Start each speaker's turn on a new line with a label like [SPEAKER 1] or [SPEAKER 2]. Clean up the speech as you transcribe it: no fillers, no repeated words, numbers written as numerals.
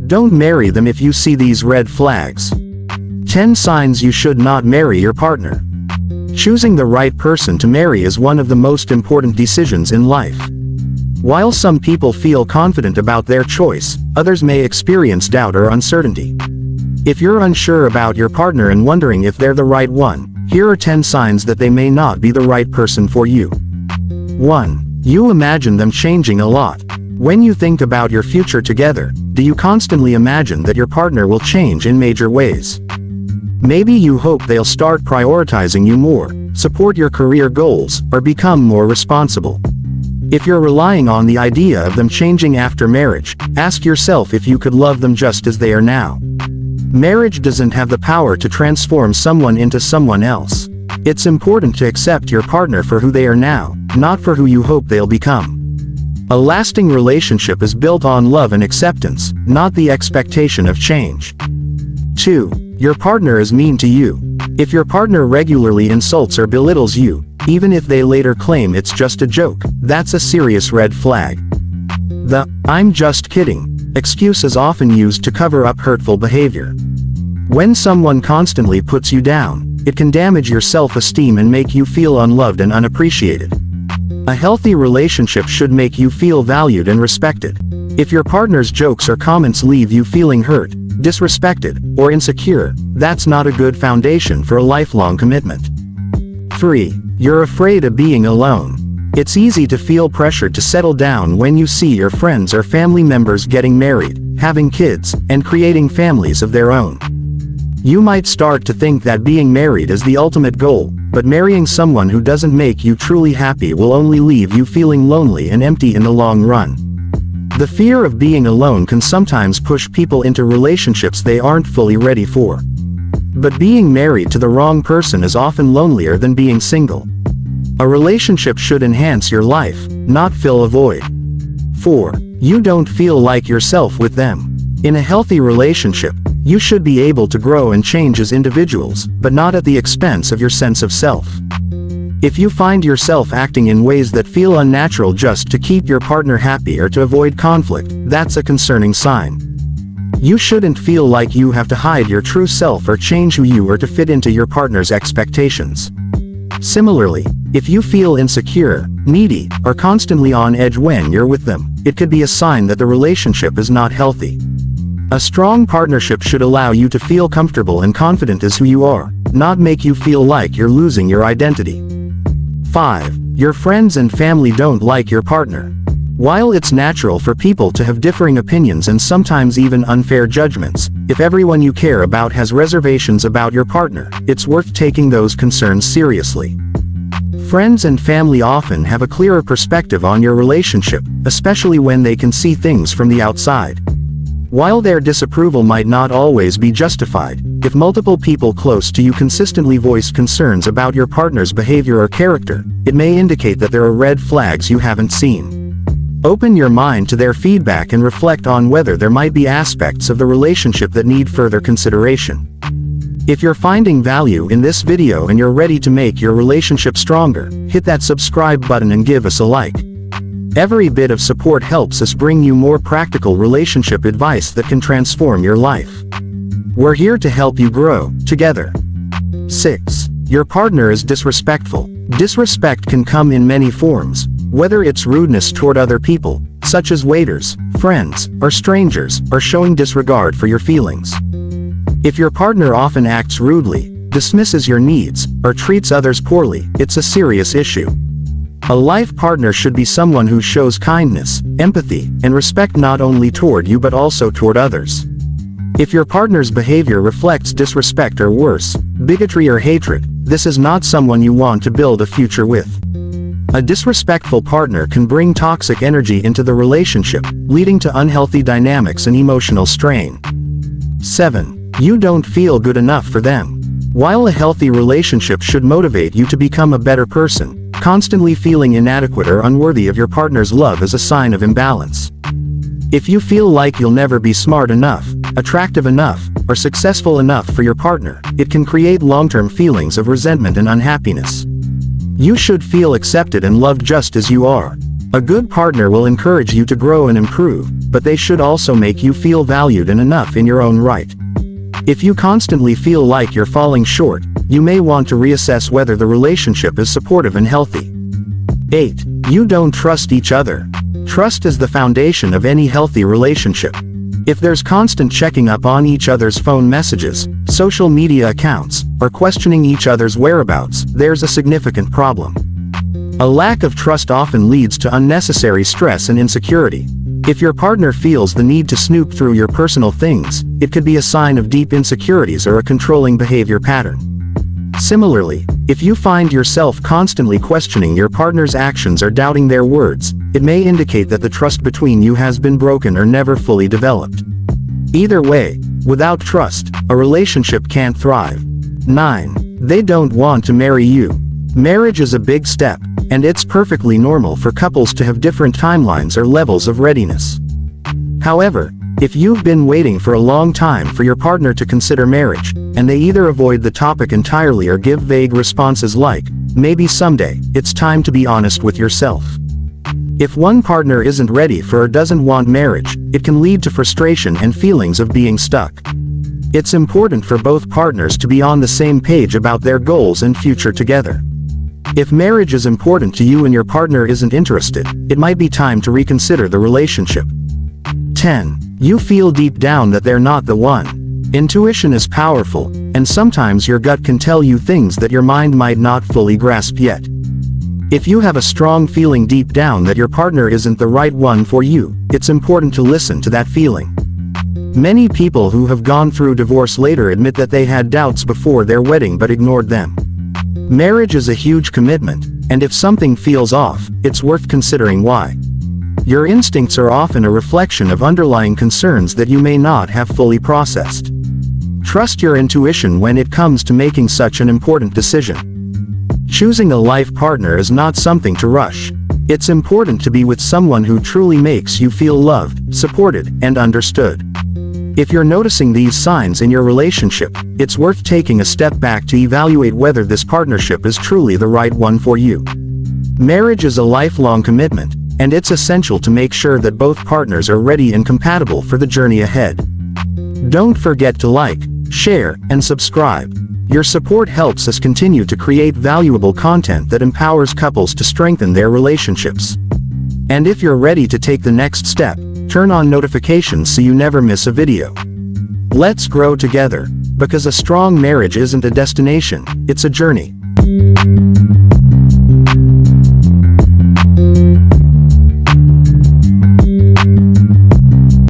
[SPEAKER 1] Don't marry them if you see these red flags. 10 signs you should not marry your partner. Choosing the right person to marry is one of the most important decisions in life. While some people feel confident about their choice, others may experience doubt or uncertainty. If you're unsure about your partner and wondering if they're the right one, here are 10 signs that they may not be the right person for you. 1. You imagine them changing a lot. When you think about your future together, do you constantly imagine that your partner will change in major ways? Maybe you hope they'll start prioritizing you more, support your career goals, or become more responsible. If you're relying on the idea of them changing after marriage, ask yourself if you could love them just as they are now. Marriage doesn't have the power to transform someone into someone else. It's important to accept your partner for who they are now, not for who you hope they'll become. A lasting relationship is built on love and acceptance, not the expectation of change. 2. Your partner is mean to you. If your partner regularly insults or belittles you, even if they later claim it's just a joke, that's a serious red flag. The "I'm just kidding" excuse is often used to cover up hurtful behavior. When someone constantly puts you down, it can damage your self-esteem and make you feel unloved and unappreciated. A healthy relationship should make you feel valued and respected. If your partner's jokes or comments leave you feeling hurt, disrespected, or insecure, that's not a good foundation for a lifelong commitment. 3. You're afraid of being alone. It's easy to feel pressured to settle down when you see your friends or family members getting married, having kids, and creating families of their own. You might start to think that being married is the ultimate goal, but marrying someone who doesn't make you truly happy will only leave you feeling lonely and empty in the long run. The fear of being alone can sometimes push people into relationships they aren't fully ready for. But being married to the wrong person is often lonelier than being single. A relationship should enhance your life, not fill a void. 4. You don't feel like yourself with them. In a healthy relationship, you should be able to grow and change as individuals, but not at the expense of your sense of self. If you find yourself acting in ways that feel unnatural just to keep your partner happy or to avoid conflict, that's a concerning sign. You shouldn't feel like you have to hide your true self or change who you are to fit into your partner's expectations. Similarly, if you feel insecure, needy, or constantly on edge when you're with them, it could be a sign that the relationship is not healthy. A strong partnership should allow you to feel comfortable and confident as who you are, not make you feel like you're losing your identity. 5. Your friends and family don't like your partner. While it's natural for people to have differing opinions and sometimes even unfair judgments, if everyone you care about has reservations about your partner, it's worth taking those concerns seriously. Friends and family often have a clearer perspective on your relationship, especially when they can see things from the outside. While their disapproval might not always be justified, if multiple people close to you consistently voice concerns about your partner's behavior or character, it may indicate that there are red flags you haven't seen. Open your mind to their feedback and reflect on whether there might be aspects of the relationship that need further consideration. If you're finding value in this video and you're ready to make your relationship stronger, hit that subscribe button and give us a like. Every bit of support helps us bring you more practical relationship advice that can transform your life. We're here to help you grow, together. 6. Your partner is disrespectful. Disrespect can come in many forms, whether it's rudeness toward other people, such as waiters, friends, or strangers, or showing disregard for your feelings. If your partner often acts rudely, dismisses your needs, or treats others poorly, it's a serious issue. A life partner should be someone who shows kindness, empathy, and respect not only toward you but also toward others. If your partner's behavior reflects disrespect or worse, bigotry or hatred, this is not someone you want to build a future with. A disrespectful partner can bring toxic energy into the relationship, leading to unhealthy dynamics and emotional strain. 7. You don't feel good enough for them. While a healthy relationship should motivate you to become a better person, constantly feeling inadequate or unworthy of your partner's love is a sign of imbalance. If you feel like you'll never be smart enough, attractive enough, or successful enough for your partner, it can create long-term feelings of resentment and unhappiness. You should feel accepted and loved just as you are. A good partner will encourage you to grow and improve, but they should also make you feel valued and enough in your own right. If you constantly feel like you're falling short, you may want to reassess whether the relationship is supportive and healthy. 8. You don't trust each other. Trust is the foundation of any healthy relationship. If there's constant checking up on each other's phone messages, social media accounts, or questioning each other's whereabouts, there's a significant problem. A lack of trust often leads to unnecessary stress and insecurity. If your partner feels the need to snoop through your personal things, it could be a sign of deep insecurities or a controlling behavior pattern. Similarly, if you find yourself constantly questioning your partner's actions or doubting their words, it may indicate that the trust between you has been broken or never fully developed. Either way, without trust, a relationship can't thrive. 9. They don't want to marry you. Marriage is a big step, and it's perfectly normal for couples to have different timelines or levels of readiness. However, if you've been waiting for a long time for your partner to consider marriage, and they either avoid the topic entirely or give vague responses like, maybe someday, it's time to be honest with yourself. If one partner isn't ready for or doesn't want marriage, it can lead to frustration and feelings of being stuck. It's important for both partners to be on the same page about their goals and future together. If marriage is important to you and your partner isn't interested, it might be time to reconsider the relationship. 10. You feel deep down that they're not the one. Intuition is powerful, and sometimes your gut can tell you things that your mind might not fully grasp yet. If you have a strong feeling deep down that your partner isn't the right one for you, it's important to listen to that feeling. Many people who have gone through divorce later admit that they had doubts before their wedding but ignored them. Marriage is a huge commitment, and if something feels off, it's worth considering why. Your instincts are often a reflection of underlying concerns that you may not have fully processed. Trust your intuition when it comes to making such an important decision. Choosing a life partner is not something to rush. It's important to be with someone who truly makes you feel loved, supported, and understood. If you're noticing these signs in your relationship, it's worth taking a step back to evaluate whether this partnership is truly the right one for you. Marriage is a lifelong commitment, and it's essential to make sure that both partners are ready and compatible for the journey ahead. Don't forget to like, share, and subscribe. Your support helps us continue to create valuable content that empowers couples to strengthen their relationships. And if you're ready to take the next step, turn on notifications so you never miss a video. Let's grow together, because a strong marriage isn't a destination, it's a journey.